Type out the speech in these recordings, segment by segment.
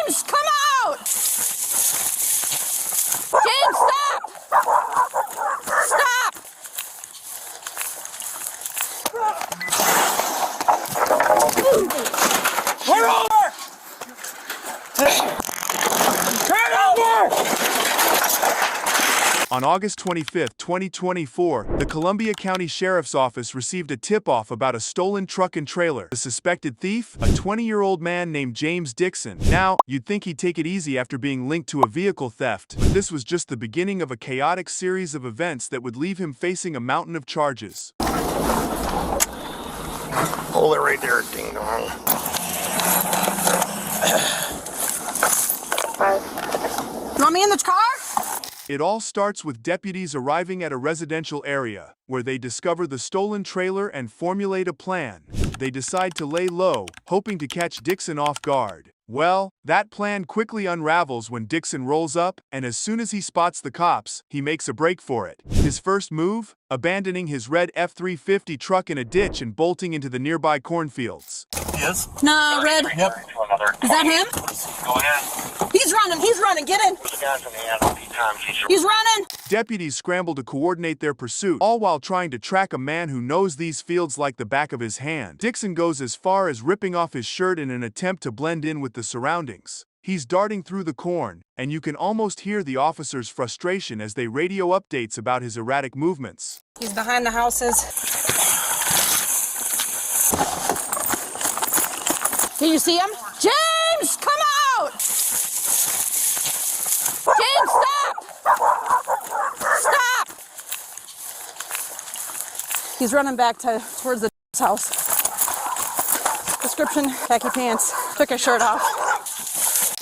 James, come out! James, stop! Stop! Turn over! Turn over! On August 25, 2024, the Columbia County Sheriff's Office received a tip-off about a stolen truck and trailer. The suspected thief, a 20-year-old man named James Dixon. Now, you'd think he'd take it easy after being linked to a vehicle theft, but this was just the beginning of a chaotic series of events that would leave him facing a mountain of charges. Hold it right there, ding dong. You want me in the car? It all starts with deputies arriving at a residential area, where they discover the stolen trailer and formulate a plan. They decide to lay low, hoping to catch Dixon off guard. Well, that plan quickly unravels when Dixon rolls up, and as soon as he spots the cops, he makes a break for it. His first move? Abandoning his red F-350 truck in a ditch and bolting into the nearby cornfields. Yes. No, Red. Yep. Is that him? Go ahead. He's running, get in. The guy from the LP time teacher. He's running. Deputies scramble to coordinate their pursuit, all while trying to track a man who knows these fields like the back of his hand. Dixon goes as far as ripping off his shirt in an attempt to blend in with the surroundings. He's darting through the corn, and you can almost hear the officers' frustration as they radio updates about his erratic movements. He's behind the houses. Can you see him? James, come out! James, stop! Stop! He's running back towards the house. Prescription, khaki pants, took his shirt off.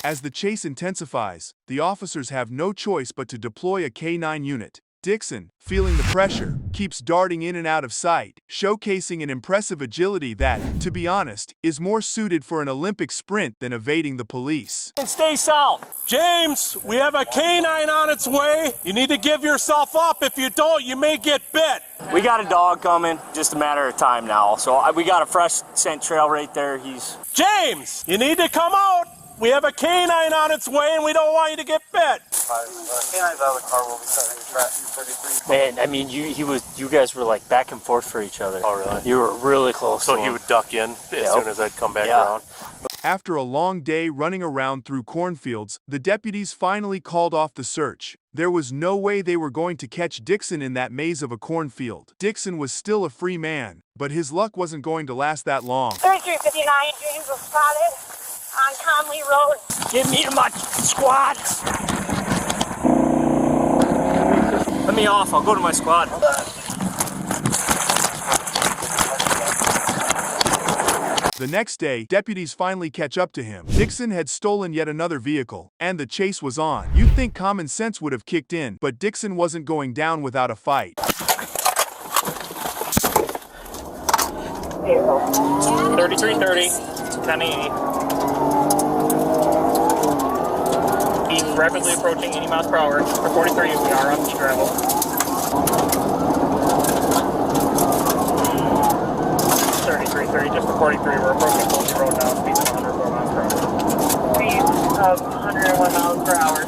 As the chase intensifies, the officers have no choice but to deploy a K-9 unit. Dixon, feeling the pressure, keeps darting in and out of sight, showcasing an impressive agility that, to be honest, is more suited for an Olympic sprint than evading the police. And stay south. James, we have a canine on its way. You need to give yourself up. If you don't, you may get bit. We got a dog coming, just a matter of time now. So we got a fresh scent trail right there. James, you need to come out. We have a canine on its way, and we don't want you to get bit. Canine's out of the car. We'll be setting the trap. 33. Man, I mean, you guys were like back and forth for each other. Oh, really? You were really close. So he would duck in as soon as I'd come back around? After a long day running around through cornfields, the deputies finally called off the search. There was no way they were going to catch Dixon in that maze of a cornfield. Dixon was still a free man, but his luck wasn't going to last that long. 3359, James was spotted on Conley Road. Give me my squad. Let me off. I'll go to my squad. The next day, deputies finally catch up to him. Dixon had stolen yet another vehicle, and the chase was on. You'd think common sense would have kicked in, but Dixon wasn't going down without a fight. 3330, 1080. He's rapidly approaching 80 miles per hour. For 43, we are on the gravel. 3330, just for 43, we're approaching Fulton Road now, speed of 104 miles per hour. Speed of 101 miles per hour.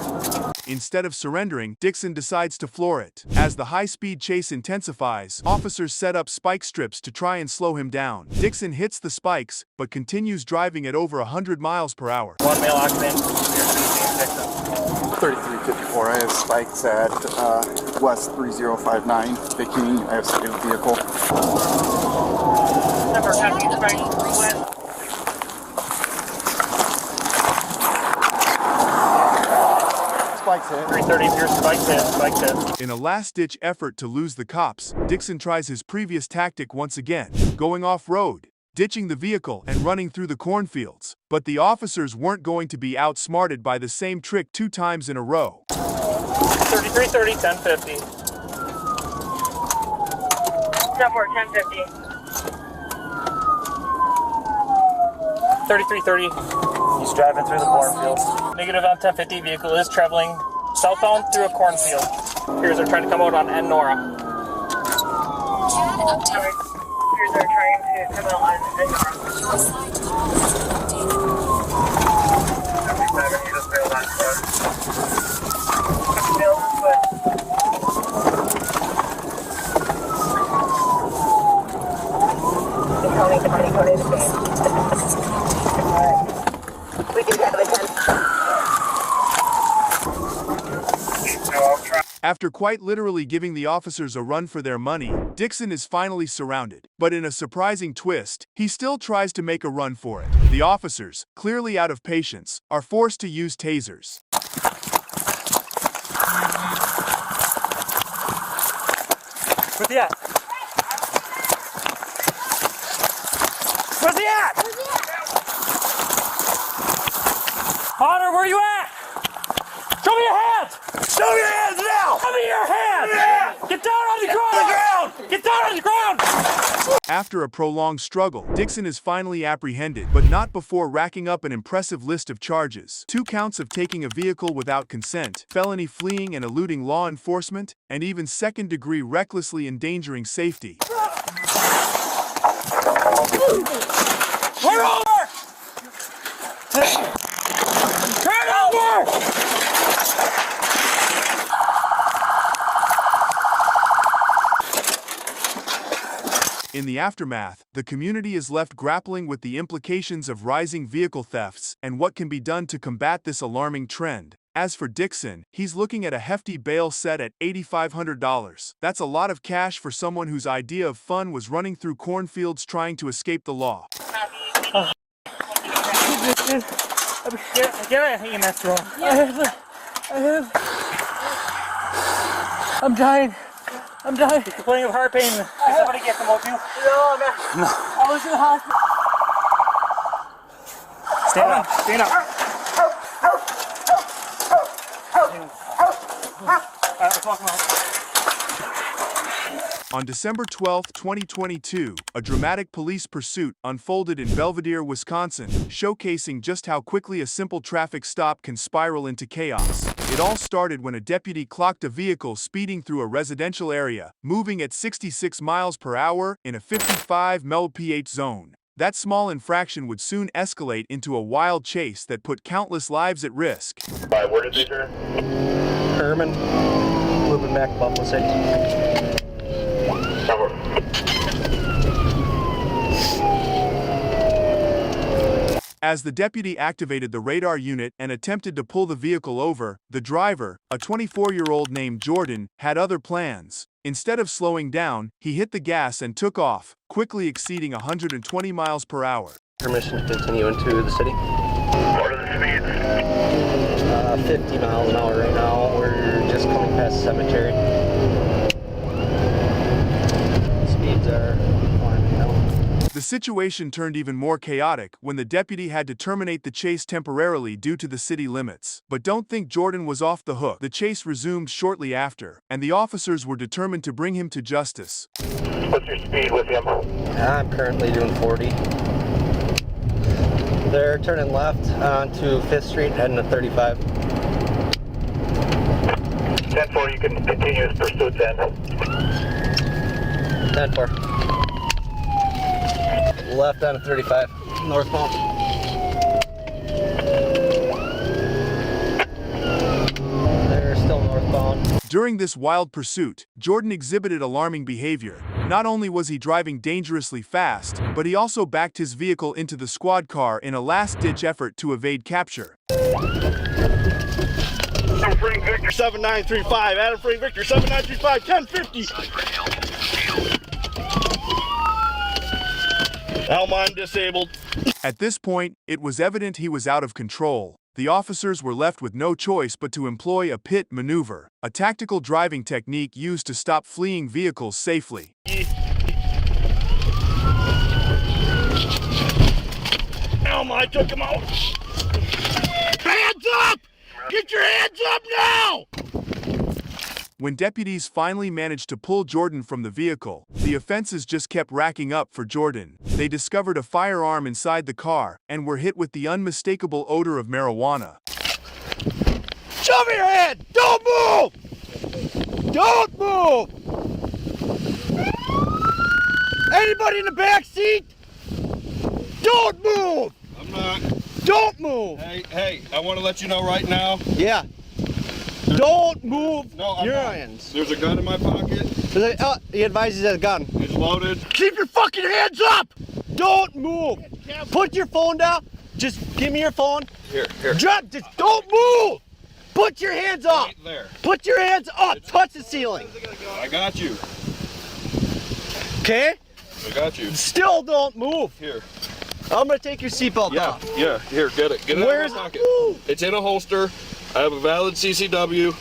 Instead of surrendering, Dixon decides to floor it. As the high-speed chase intensifies, officers set up spike strips to try and slow him down. Dixon hits the spikes, but continues driving at over 100 miles per hour. One male occupant. 3354, I have spikes at West 3059, Viking, I have second vehicle. Number 10 spikes west. Spikes hit. 330, pure spikes hit. In a last-ditch effort to lose the cops, Dixon tries his previous tactic once again, going off-road, ditching the vehicle and running through the cornfields. But the officers weren't going to be outsmarted by the same trick 2 times in a row. 3330, 1050. 1050. 3330. He's driving through the cornfield. Negative on 1050. Vehicle is traveling southbound through a cornfield. Here's are trying to come out on N Nora. Here's are trying to come out on N Nora. After quite literally giving the officers a run for their money, Dixon is finally surrounded. But in a surprising twist, he still tries to make a run for it. The officers, clearly out of patience, are forced to use tasers. Where's he at? Where's he at? Connor, where you at? Show me your hands! Show me your hands now! Show me your hands! Yeah. Get down on the ground! Get down on the ground! After a prolonged struggle, Dixon is finally apprehended, but not before racking up an impressive list of charges. 2 counts of taking a vehicle without consent, felony fleeing and eluding law enforcement, and even second-degree recklessly endangering safety. Turn over! Turn over! In the aftermath, the community is left grappling with the implications of rising vehicle thefts and what can be done to combat this alarming trend. As for Dixon, he's looking at a hefty bail set at $8,500. That's a lot of cash for someone whose idea of fun was running through cornfields trying to escape the law. Get an EMS roll. I'm dying. I'm dying. You're complaining of heart pain. Did somebody get them out you? No, man. I was in the hospital. Stand up. Stand up. Let's walk him out. On December 12, 2022, a dramatic police pursuit unfolded in Belvidere, Wisconsin, showcasing just how quickly a simple traffic stop can spiral into chaos. It all started when a deputy clocked a vehicle speeding through a residential area, moving at 66 miles per hour in a 55 mph zone. That small infraction would soon escalate into a wild chase that put countless lives at risk. Where did they turn? Herman, moving back Buffalo 6. As the deputy activated the radar unit and attempted to pull the vehicle over, the driver, a 24-year-old named Jordan, had other plans. Instead of slowing down, he hit the gas and took off, quickly exceeding 120 miles per hour. Permission to continue into the city. What are the speeds? 50 miles an hour right now. We're just coming past the cemetery. Speeds are climbing now. The situation turned even more chaotic when the deputy had to terminate the chase temporarily due to the city limits. But don't think Jordan was off the hook. The chase resumed shortly after, and the officers were determined to bring him to justice. What's your speed with him? I'm currently doing 40. They're turning left onto 5th Street, heading to 35. 10-4, you can continue his pursuit then. 10-4. Left onto 35, northbound. They're still northbound. During this wild pursuit, Jordan exhibited alarming behavior. Not only was he driving dangerously fast, but he also backed his vehicle into the squad car in a last-ditch effort to evade capture. Adam Frank Victor 7935, Adam Frank Victor 7935, 1050. Elmon disabled. At this point, it was evident he was out of control. The officers were left with no choice but to employ a pit maneuver, a tactical driving technique used to stop fleeing vehicles safely. Elmon, I took him out. Hands up! Get your hands up now! When deputies finally managed to pull Jordan from the vehicle, the offenses just kept racking up for Jordan. They discovered a firearm inside the car and were hit with the unmistakable odor of marijuana. Show me your hand! Don't move! Don't move! Anybody in the back seat? Don't move! I'm not. Don't move! Hey, I want to let you know right now. Yeah. Don't move I'm your not. hands. There's a gun in my pocket. He advises he has a gun. It's loaded. Keep your fucking hands up! Don't move! Put your phone down. Just give me your phone. Here. Just don't move! Put your hands up! Right there. Put your hands up! Touch the ceiling! I got you. Okay? I got you. Still don't move! Here. I'm gonna take your seatbelt off. Yeah. Here, get it. Get it Where's out of my pocket. Woo! It's in a holster. I have a valid CCW.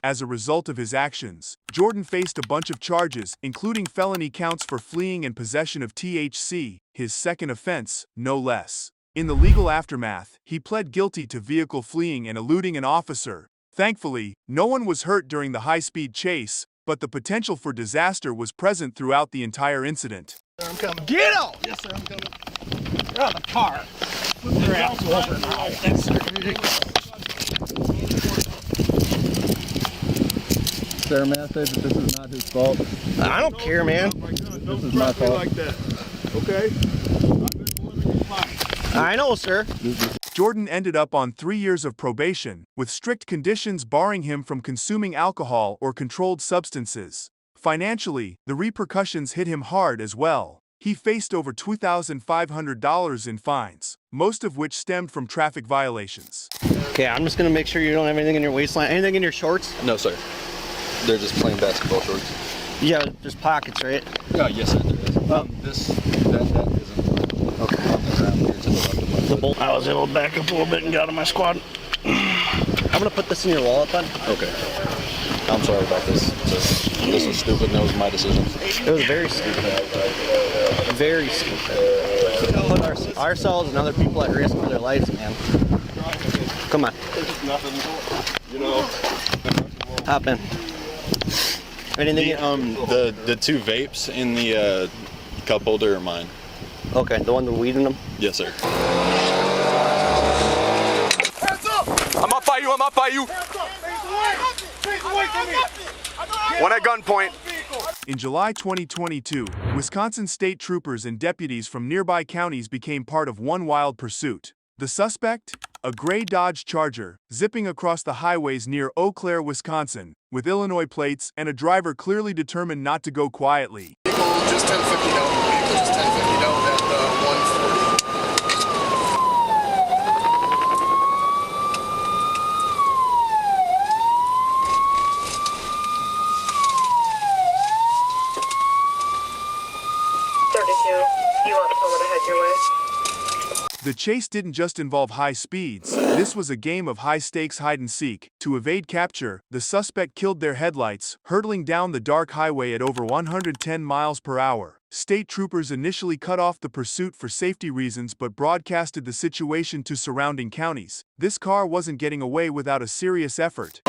As a result of his actions, Jordan faced a bunch of charges, including felony counts for fleeing and possession of THC, his second offense, no less. In the legal aftermath, he pled guilty to vehicle fleeing and eluding an officer. Thankfully, no one was hurt during the high-speed chase, but the potential for disaster was present throughout the entire incident. I'm coming. Get out! Yes, sir, I'm coming. You're out of the car. Put your ass over now. That's ridiculous. Sir, may I say that this is not his fault? I don't care, man. This is my fault. like that. Okay? I know, sir. Jordan ended up on 3 years of probation, with strict conditions barring him from consuming alcohol or controlled substances. Financially, the repercussions hit him hard as well. He faced over $2,500 in fines, most of which stemmed from traffic violations. Okay, I'm just gonna make sure you don't have anything in your waistline. Anything in your shorts? No, sir. They're just plain basketball shorts. Yeah, there's pockets, right? Yes, sir, there is. That isn't. Okay. On the ground here to the left of my foot. I was able to back up a little bit and get out of my squad. I'm gonna put this in your wallet then. Okay. I'm sorry about this. This was stupid and that was my decision. It was very stupid. Very stupid. Put ourselves and other people at risk for their lives, man. Come on. You know. Hop in. Anything? The two vapes in the cup holder are mine. Okay, the one with weed in them? Yes, sir. Hands up! I'm up by you, I'm up by you. Face away from me! One at gunpoint. In July 2022, Wisconsin state troopers and deputies from nearby counties became part of one wild pursuit. The suspect? A gray Dodge Charger, zipping across the highways near Eau Claire, Wisconsin, with Illinois plates and a driver clearly determined not to go quietly. Just 1050 down. Just 1050 down at 140. The chase didn't just involve high speeds. This was a game of high-stakes hide-and-seek. To evade capture, the suspect killed their headlights, hurtling down the dark highway at over 110 miles per hour. State troopers initially cut off the pursuit for safety reasons but broadcasted the situation to surrounding counties. This car wasn't getting away without a serious effort.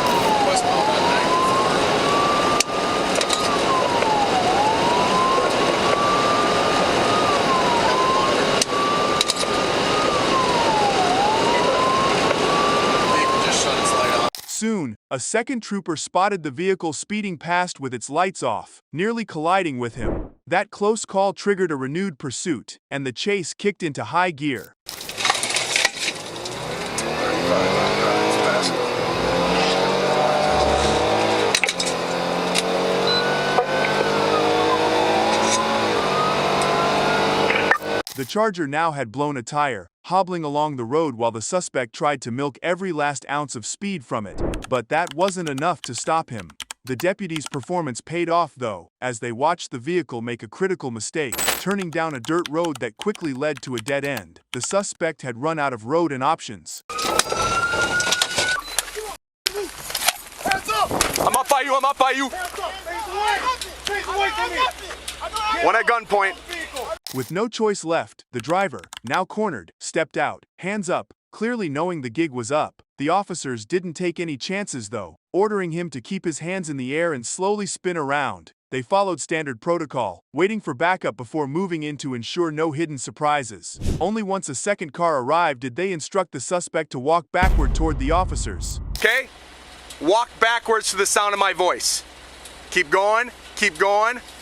Soon, a second trooper spotted the vehicle speeding past with its lights off, nearly colliding with him. That close call triggered a renewed pursuit, and the chase kicked into high gear. The Charger now had blown a tire, hobbling along the road while the suspect tried to milk every last ounce of speed from it. But that wasn't enough to stop him. The deputies' performance paid off though, as they watched the vehicle make a critical mistake, turning down a dirt road that quickly led to a dead end. The suspect had run out of road and options. I'm up by you, I'm up by you. One at gunpoint. With no choice left, the driver, now cornered, stepped out, hands up, clearly knowing the gig was up. The officers didn't take any chances though, ordering him to keep his hands in the air and slowly spin around. They followed standard protocol, waiting for backup before moving in to ensure no hidden surprises. Only once a second car arrived did they instruct the suspect to walk backward toward the officers. Okay? Walk backwards to the sound of my voice. Keep going,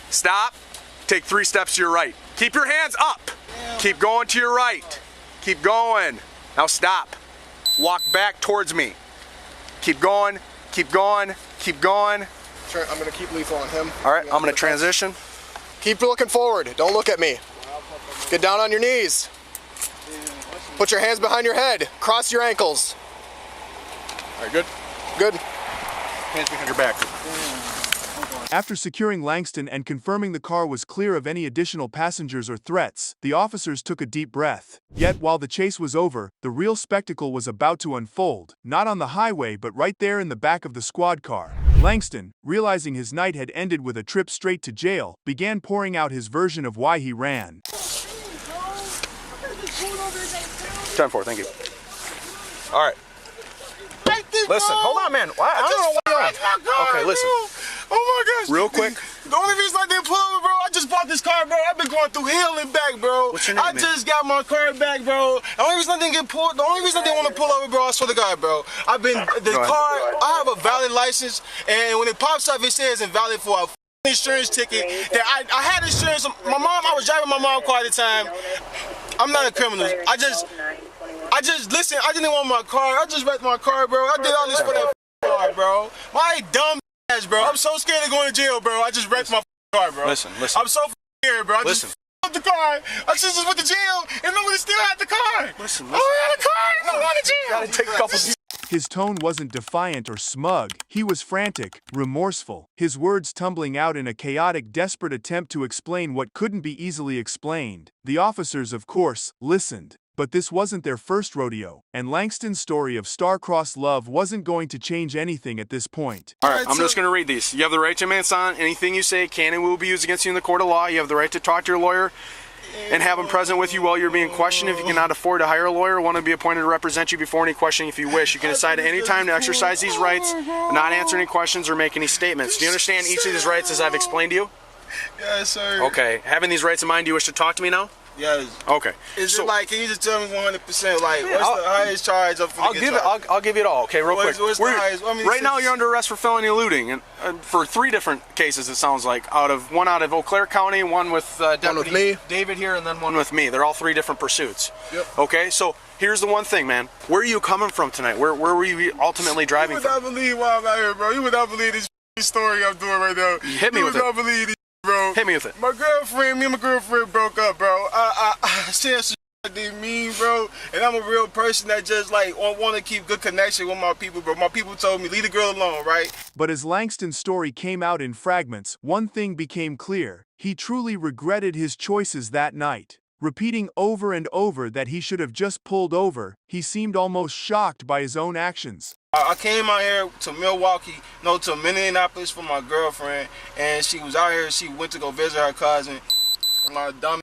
stop, take 3 steps to your right. Keep your hands up. Keep going to your right. Keep going. Now stop. Walk back towards me. Keep going, keep going. I'm gonna keep lethal on him. All right, I'm gonna transition. Keep looking forward. Don't look at me. Get down on your knees. Put your hands behind your head. Cross your ankles. All right, good? Good. Hands behind your back. After securing Langston and confirming the car was clear of any additional passengers or threats, the officers took a deep breath. Yet while the chase was over, the real spectacle was about to unfold, not on the highway but right there in the back of the squad car. Langston, realizing his night had ended with a trip straight to jail, began pouring out his version of why he ran. 10-4, thank you. All right. Listen, hold on, man. I don't know why you're on. Okay, listen. Oh my gosh. Real quick. The only reason I didn't pull over, bro, I just bought this car, bro. I've been going through hell and back, bro. What's your name, I just got my car back, bro. The only reason I didn't get pulled, the only reason I didn't want to pull over, bro, I swear to God, bro. I've been, I have a valid license, and when it pops up, it says invalid for a insurance ticket. That I had insurance. My mom, I was driving my mom's car at the time. I'm not a criminal. I just, listen, I didn't want my car. I just wrecked my car, bro. I did all this for that car, bro. My dumb ass, bro. I'm so scared of going to jail, bro. I just wrecked my car, bro. Listen. I'm so scared, bro. I just up the car. I just went to jail, and nobody still had the car. Listen. Oh, I had a car. I'm going to jail. Gotta take a couple. His tone wasn't defiant or smug. He was frantic, remorseful, his words tumbling out in a chaotic, desperate attempt to explain what couldn't be easily explained. The officers, of course, listened. But this wasn't their first rodeo, and Langston's story of star-crossed love wasn't going to change anything at this point. All right, I'm just going to read these. You have the right to remain silent. Anything you say can and will be used against you in the court of law. You have the right to talk to your lawyer and have him present with you while you're being questioned. If you cannot afford to hire a lawyer or want to be appointed to represent you before any questioning if you wish, you can decide at any time to exercise these rights, not answer any questions or make any statements. Do you understand each of these rights as I've explained to you? Yes, sir. Okay. Having these rights in mind, do you wish to talk to me now? Yes. Okay. Is it like, can you just tell me 100%, like, what's the highest charge up for I'll give you it all, okay, real quick. What's the highest? I mean, right now you're under arrest for felony eluding, and for 3 different cases, it sounds like, one out of Eau Claire County, one with Deputy David here, and then one with me. They're all 3 different pursuits. Yep. Okay, so here's the one thing, man. Where are you coming from tonight? Where were you ultimately driving from? You would not believe why I'm out here, bro. You would not believe this story I'm doing right now. You hit me with it. You would not believe this, bro. Hit me with it. Me and my girlfriend broke up, bro. I said some I did mean, bro, and I'm a real person that just like want to keep good connection with my people, bro. My people told me leave the girl alone, right? But as Langston's story came out in fragments, one thing became clear. He truly regretted his choices that night. Repeating over and over that he should have just pulled over, he seemed almost shocked by his own actions. I came out here to Milwaukee, no, to Minneapolis for my girlfriend, and she was out here. She went to go visit her cousin. A lot of dumb.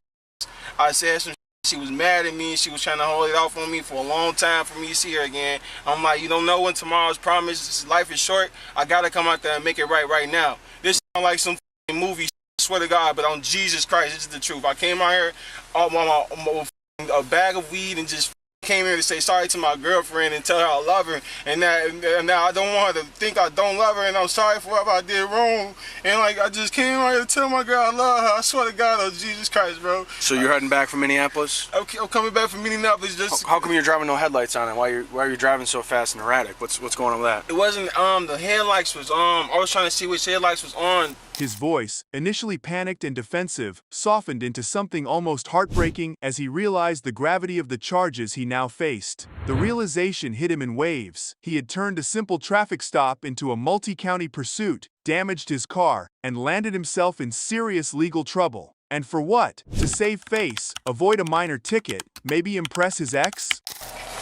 I said some. She was mad at me. She was trying to hold it off on me for a long time for me to see her again. I'm like, you don't know when tomorrow's promised. Life is short. I gotta come out there and make it right now. This sound like some movie. I swear to God, but on Jesus Christ, this is the truth. I came out here, a bag of weed, and just came here to say sorry to my girlfriend and tell her I love her, and now I don't want her to think I don't love her, and I'm sorry for whatever I did wrong. And like I just came out here to tell my girl I love her. I swear to God, oh Jesus Christ, bro. So you're heading back from Minneapolis? I'm coming back from Minneapolis. Just how come you're driving no headlights on it? Why are you driving so fast and erratic? What's going on with that? It wasn't the headlights was I was trying to see which headlights was on. His voice, initially panicked and defensive, softened into something almost heartbreaking as he realized the gravity of the charges he now faced. The realization hit him in waves. He had turned a simple traffic stop into a multi-county pursuit, damaged his car, and landed himself in serious legal trouble. And for what? To save face, avoid a minor ticket, maybe impress his ex?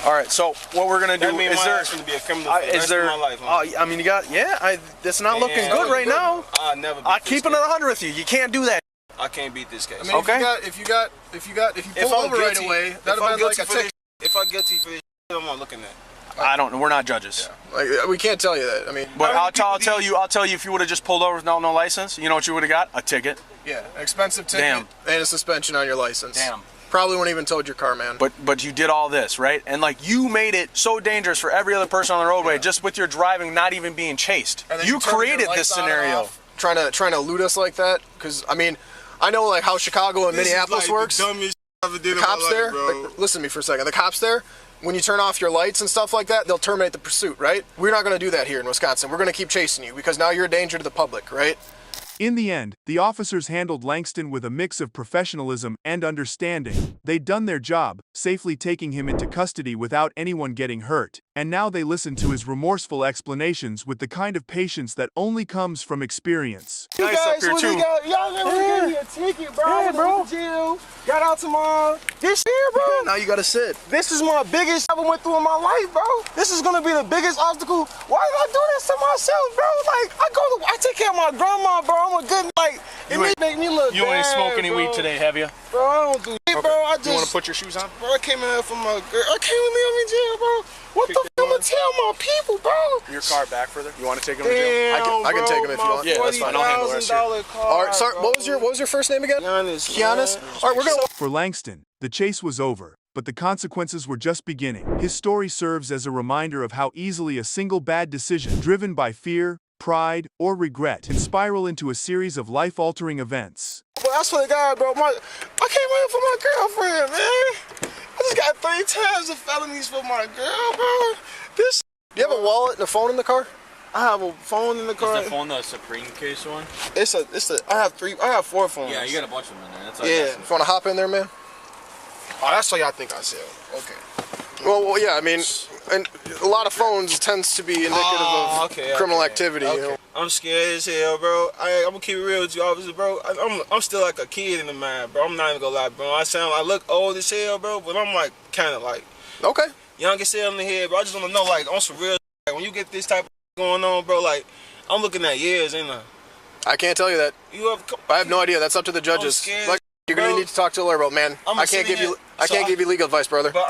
All right, so what we're gonna do is there? I mean, you got that's not looking good right now. I'm keeping it 100 with you. You can't do that. I can't beat this case. I mean, okay. If you pull over right away, that'd have been like a ticket. If I'm guilty for this, I'm not looking at. I don't know. We're not judges. Yeah. Like we can't tell you that. I mean, but I'll tell you if you would have just pulled over with no license, you know what you would have got? A ticket. Yeah, an expensive ticket and a suspension on your license. Damn. Probably wouldn't even towed your car, man. But you did all this, right? And like you made it so dangerous for every other person on the roadway just with your driving, not even being chased. You created this scenario. Trying to elude us like that, because I mean, I know like how Chicago and Minneapolis works. The cops there, like, listen to me for a second. The cops there, when you turn off your lights and stuff like that, they'll terminate the pursuit, right? We're not going to do that here in Wisconsin. We're going to keep chasing you because now you're a danger to the public, right? In the end, the officers handled Langston with a mix of professionalism and understanding. They'd done their job, safely taking him into custody without anyone getting hurt, and now they listened to his remorseful explanations with the kind of patience that only comes from experience. You guys really y'all never gave me a ticket, bro. I went to jail, got out tomorrow. This year, bro. Now you gotta sit. This is my biggest I ever went through in my life, bro. This is gonna be the biggest obstacle. Why did I do this to myself, bro? Like, I take care of my grandma, bro. I'm a good, like, it make me look bad, You ain't smoked any bro. weed today, have you? Bro, I don't do it, bro. I just... You wanna put your shoes on? Bro, I came in here for my girl. I came in here in jail, bro. What the f*** am I tell my people, bro? Your car back further? You wanna take him to jail? I can take him if you want. Yeah, that's fine. I'll handle the rest here. All right, sorry, what was your first name again? Giannis. All right, we're gonna... For Langston, the chase was over, but the consequences were just beginning. His story serves as a reminder of how easily a single bad decision, driven by fear, pride, or regret, can spiral into a series of life-altering events. But I swear to God, bro, I came in for my girlfriend, man. I just got 3 times the felonies for my girl, bro. This. Do you have a wallet and a phone in the car? I have a phone in the car. Is the phone the Supreme case one? I have 4 phones. Yeah, you got a bunch of them in there. That's all yeah. You wanna hop in there, man? Oh, that's what y'all think I said. Okay. Well, yeah, I mean, and a lot of phones tends to be indicative of criminal activity. Okay. You know? I'm scared as hell, bro. I'm gonna keep it real with you, officer, bro. I'm still like a kid in the mind, bro. I'm not even gonna lie, bro. I look old as hell, bro, but I'm like kind of like young as hell in the head, bro. I just wanna know, like, on some real, like, when you get this type of going on, bro, like, I'm looking at years, ain't I? I can't tell you that. I have no idea. That's up to the judges. Like, you're gonna need to talk to a lawyer about, man. I can't give you legal advice, brother. But